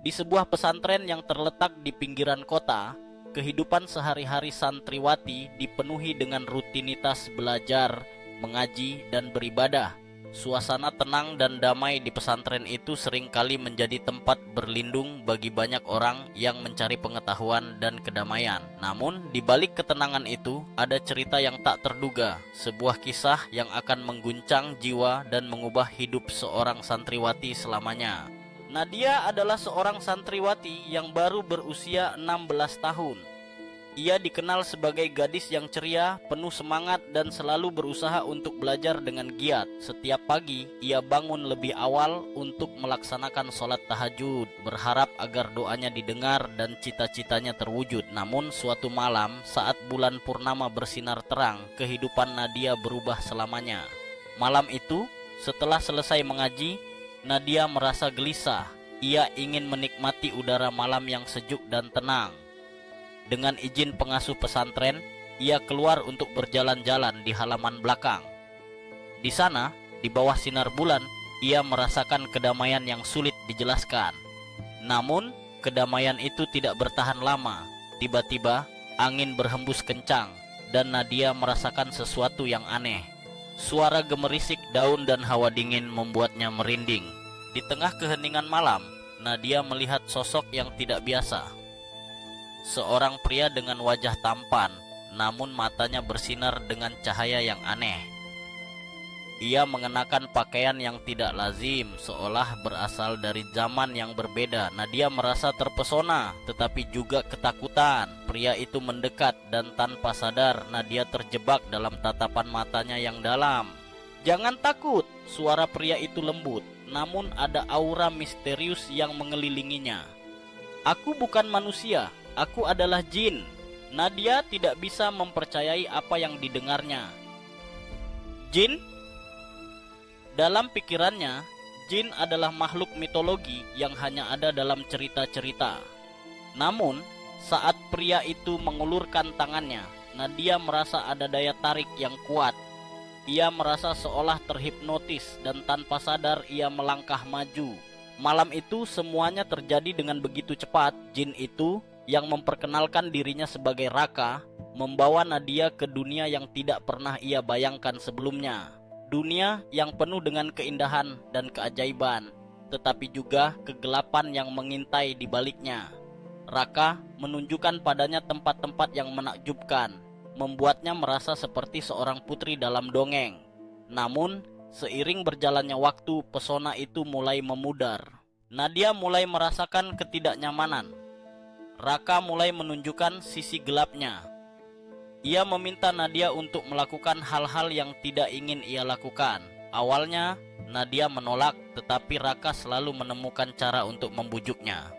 Di sebuah pesantren yang terletak di pinggiran kota, kehidupan sehari-hari santriwati dipenuhi dengan rutinitas belajar, mengaji, dan beribadah. Suasana tenang dan damai di pesantren itu seringkali menjadi tempat berlindung bagi banyak orang yang mencari pengetahuan dan kedamaian. Namun, di balik ketenangan itu, ada cerita yang tak terduga, sebuah kisah yang akan mengguncang jiwa dan mengubah hidup seorang santriwati selamanya. Nadia adalah seorang santriwati yang baru berusia 16 tahun. Ia dikenal sebagai gadis yang ceria, penuh semangat, dan selalu berusaha untuk belajar dengan giat. Setiap pagi, ia bangun lebih awal untuk melaksanakan sholat tahajud, berharap agar doanya didengar dan cita-citanya terwujud. Namun, suatu malam, saat bulan purnama bersinar terang, kehidupan Nadia berubah selamanya. Malam itu, setelah selesai mengaji, Nadia merasa gelisah. Ia ingin menikmati udara malam yang sejuk dan tenang. Dengan izin pengasuh pesantren, ia keluar untuk berjalan-jalan di halaman belakang. Di sana, di bawah sinar bulan, ia merasakan kedamaian yang sulit dijelaskan. Namun, kedamaian itu tidak bertahan lama. Tiba-tiba, angin berhembus kencang, dan Nadia merasakan sesuatu yang aneh. Suara gemerisik daun dan hawa dingin membuatnya merinding. Di tengah keheningan malam, Nadia melihat sosok yang tidak biasa. Seorang pria dengan wajah tampan, namun matanya bersinar dengan cahaya yang aneh. Ia mengenakan pakaian yang tidak lazim, seolah berasal dari zaman yang berbeda. Nadia merasa terpesona, tetapi juga ketakutan. Pria itu mendekat dan tanpa sadar, Nadia terjebak dalam tatapan matanya yang dalam. "Jangan takut," suara pria itu lembut, namun ada aura misterius yang mengelilinginya. "Aku bukan manusia. Aku adalah jin." Nadia tidak bisa mempercayai apa yang didengarnya. Jin? Dalam pikirannya, jin adalah makhluk mitologi yang hanya ada dalam cerita-cerita. Namun, saat pria itu mengulurkan tangannya, Nadia merasa ada daya tarik yang kuat. Ia merasa seolah terhipnotis dan tanpa sadar ia melangkah maju. Malam itu semuanya terjadi dengan begitu cepat. Jin itu yang memperkenalkan dirinya sebagai Raka, membawa Nadia ke dunia yang tidak pernah ia bayangkan sebelumnya. Dunia yang penuh dengan keindahan dan keajaiban, tetapi juga kegelapan yang mengintai di baliknya. Raka menunjukkan padanya tempat-tempat yang menakjubkan, membuatnya merasa seperti seorang putri dalam dongeng. Namun, seiring berjalannya waktu, pesona itu mulai memudar. Nadia mulai merasakan ketidaknyamanan. Raka mulai menunjukkan sisi gelapnya. Ia meminta Nadia untuk melakukan hal-hal yang tidak ingin ia lakukan. Awalnya, Nadia menolak, tetapi Raka selalu menemukan cara untuk membujuknya.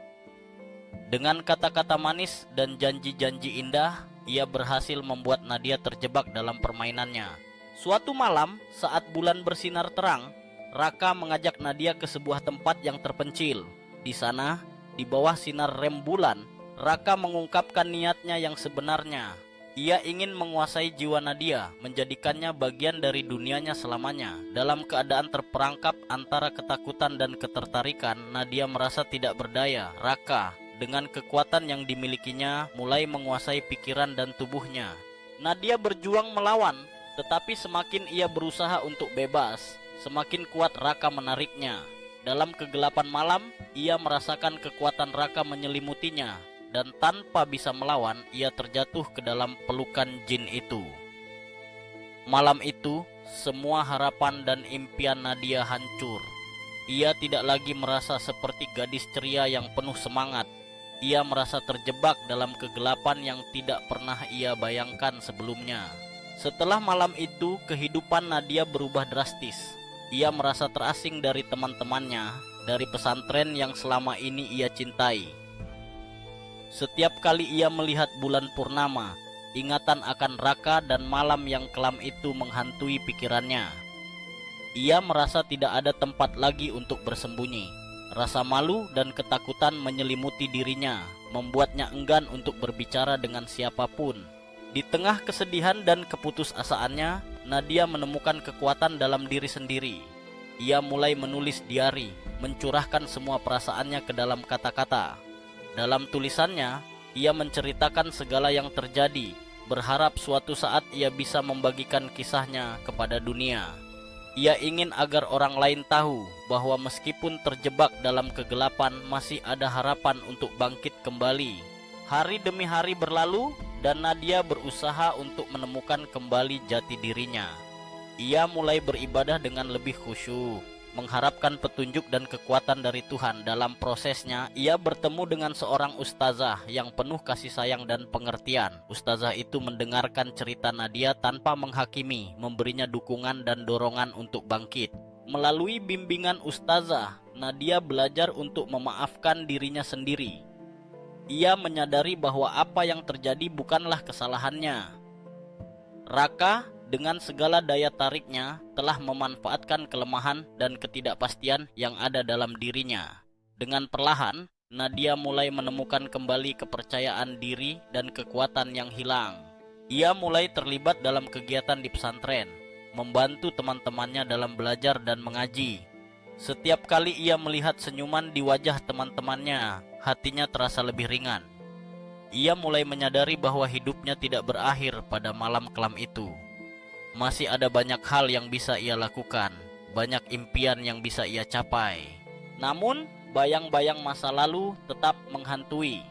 Dengan kata-kata manis dan janji-janji indah, ia berhasil membuat Nadia terjebak dalam permainannya. Suatu malam, saat bulan bersinar terang, Raka mengajak Nadia ke sebuah tempat yang terpencil. Di sana, di bawah sinar rem bulan, Raka mengungkapkan niatnya yang sebenarnya. Ia ingin menguasai jiwa Nadia, menjadikannya bagian dari dunianya selamanya. Dalam keadaan terperangkap antara ketakutan dan ketertarikan, Nadia merasa tidak berdaya. Raka, dengan kekuatan yang dimilikinya, mulai menguasai pikiran dan tubuhnya. Nadia berjuang melawan, tetapi semakin ia berusaha untuk bebas, semakin kuat Raka menariknya. Dalam kegelapan malam, ia merasakan kekuatan Raka menyelimutinya, dan tanpa bisa melawan, ia terjatuh ke dalam pelukan jin itu. Malam itu, semua harapan dan impian Nadia hancur. Ia tidak lagi merasa seperti gadis ceria yang penuh semangat. Ia merasa terjebak dalam kegelapan yang tidak pernah ia bayangkan sebelumnya. Setelah malam itu, kehidupan Nadia berubah drastis. Ia merasa terasing dari teman-temannya, dari pesantren yang selama ini ia cintai. Setiap kali ia melihat bulan purnama, ingatan akan Raka dan malam yang kelam itu menghantui pikirannya. Ia merasa tidak ada tempat lagi untuk bersembunyi. Rasa malu dan ketakutan menyelimuti dirinya, membuatnya enggan untuk berbicara dengan siapapun. Di tengah kesedihan dan keputusasaannya, Nadia menemukan kekuatan dalam diri sendiri. Ia mulai menulis diari, mencurahkan semua perasaannya ke dalam kata-kata. Dalam tulisannya, ia menceritakan segala yang terjadi, berharap suatu saat ia bisa membagikan kisahnya kepada dunia. Ia ingin agar orang lain tahu bahwa meskipun terjebak dalam kegelapan, masih ada harapan untuk bangkit kembali. Hari demi hari berlalu, dan Nadia berusaha untuk menemukan kembali jati dirinya. Ia mulai beribadah dengan lebih khusyuk, mengharapkan petunjuk dan kekuatan dari Tuhan. Dalam prosesnya, ia bertemu dengan seorang ustazah yang penuh kasih sayang dan pengertian. Ustazah itu mendengarkan cerita Nadia tanpa menghakimi, memberinya dukungan dan dorongan untuk bangkit. Melalui bimbingan ustazah, Nadia belajar untuk memaafkan dirinya sendiri. Ia menyadari bahwa apa yang terjadi bukanlah kesalahannya. Raka dengan segala daya tariknya telah memanfaatkan kelemahan dan ketidakpastian yang ada dalam dirinya. Dengan perlahan, Nadia mulai menemukan kembali kepercayaan diri dan kekuatan yang hilang. Ia mulai terlibat dalam kegiatan di pesantren, membantu teman-temannya dalam belajar dan mengaji. Setiap kali ia melihat senyuman di wajah teman-temannya, hatinya terasa lebih ringan. Ia mulai menyadari bahwa hidupnya tidak berakhir pada malam kelam itu. Masih ada banyak hal yang bisa ia lakukan, banyak impian yang bisa ia capai. Namun, bayang-bayang masa lalu tetap menghantui.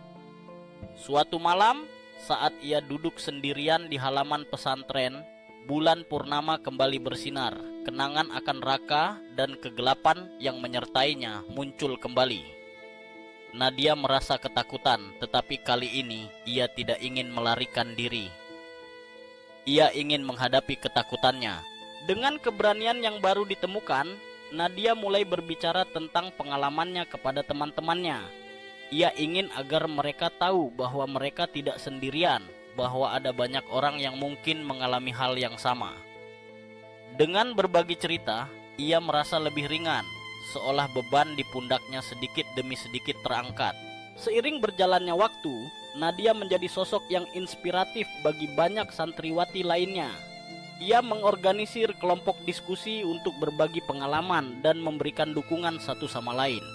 Suatu malam, saat ia duduk sendirian di halaman pesantren, bulan purnama kembali bersinar. Kenangan akan Raka dan kegelapan yang menyertainya muncul kembali. Nadia merasa ketakutan, tetapi kali ini ia tidak ingin melarikan diri. Ia ingin menghadapi ketakutannya. Dengan keberanian yang baru ditemukan, Nadia mulai berbicara tentang pengalamannya kepada teman-temannya. Ia ingin agar mereka tahu bahwa mereka tidak sendirian, bahwa ada banyak orang yang mungkin mengalami hal yang sama. Dengan berbagi cerita, ia merasa lebih ringan, seolah beban di pundaknya sedikit demi sedikit terangkat. Seiring berjalannya waktu, Nadia menjadi sosok yang inspiratif bagi banyak santriwati lainnya. Ia mengorganisir kelompok diskusi untuk berbagi pengalaman dan memberikan dukungan satu sama lain.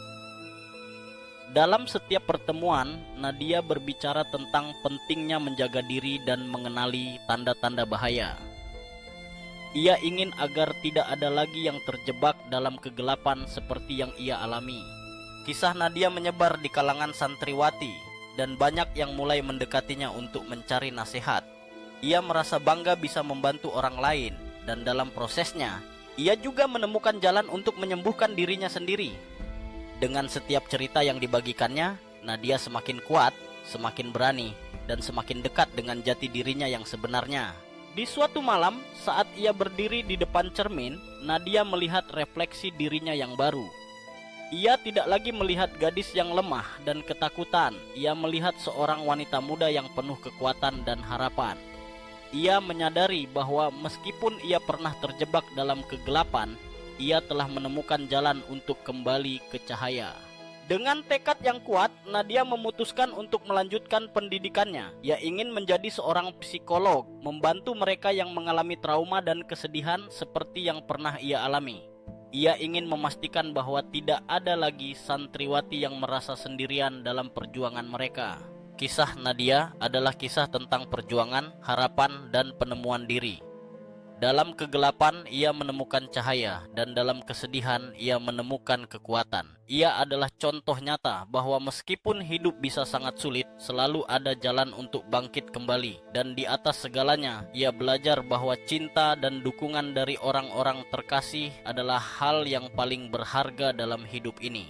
Dalam setiap pertemuan, Nadia berbicara tentang pentingnya menjaga diri dan mengenali tanda-tanda bahaya. Ia ingin agar tidak ada lagi yang terjebak dalam kegelapan seperti yang ia alami. Kisah Nadia menyebar di kalangan santriwati, dan banyak yang mulai mendekatinya untuk mencari nasihat. Ia merasa bangga bisa membantu orang lain, dan dalam prosesnya, ia juga menemukan jalan untuk menyembuhkan dirinya sendiri. Dengan setiap cerita yang dibagikannya, Nadia semakin kuat, semakin berani, dan semakin dekat dengan jati dirinya yang sebenarnya. Di suatu malam, saat ia berdiri di depan cermin, Nadia melihat refleksi dirinya yang baru. Ia tidak lagi melihat gadis yang lemah dan ketakutan. Ia melihat seorang wanita muda yang penuh kekuatan dan harapan. Ia menyadari bahwa meskipun ia pernah terjebak dalam kegelapan, ia telah menemukan jalan untuk kembali ke cahaya. Dengan tekad yang kuat, Nadia memutuskan untuk melanjutkan pendidikannya. Ia ingin menjadi seorang psikolog, membantu mereka yang mengalami trauma dan kesedihan seperti yang pernah ia alami. Ia ingin memastikan bahwa tidak ada lagi santriwati yang merasa sendirian dalam perjuangan mereka. Kisah Nadia adalah kisah tentang perjuangan, harapan, dan penemuan diri. Dalam kegelapan, ia menemukan cahaya, dan dalam kesedihan, ia menemukan kekuatan. Ia adalah contoh nyata bahwa meskipun hidup bisa sangat sulit, selalu ada jalan untuk bangkit kembali. Dan di atas segalanya, ia belajar bahwa cinta dan dukungan dari orang-orang terkasih adalah hal yang paling berharga dalam hidup ini.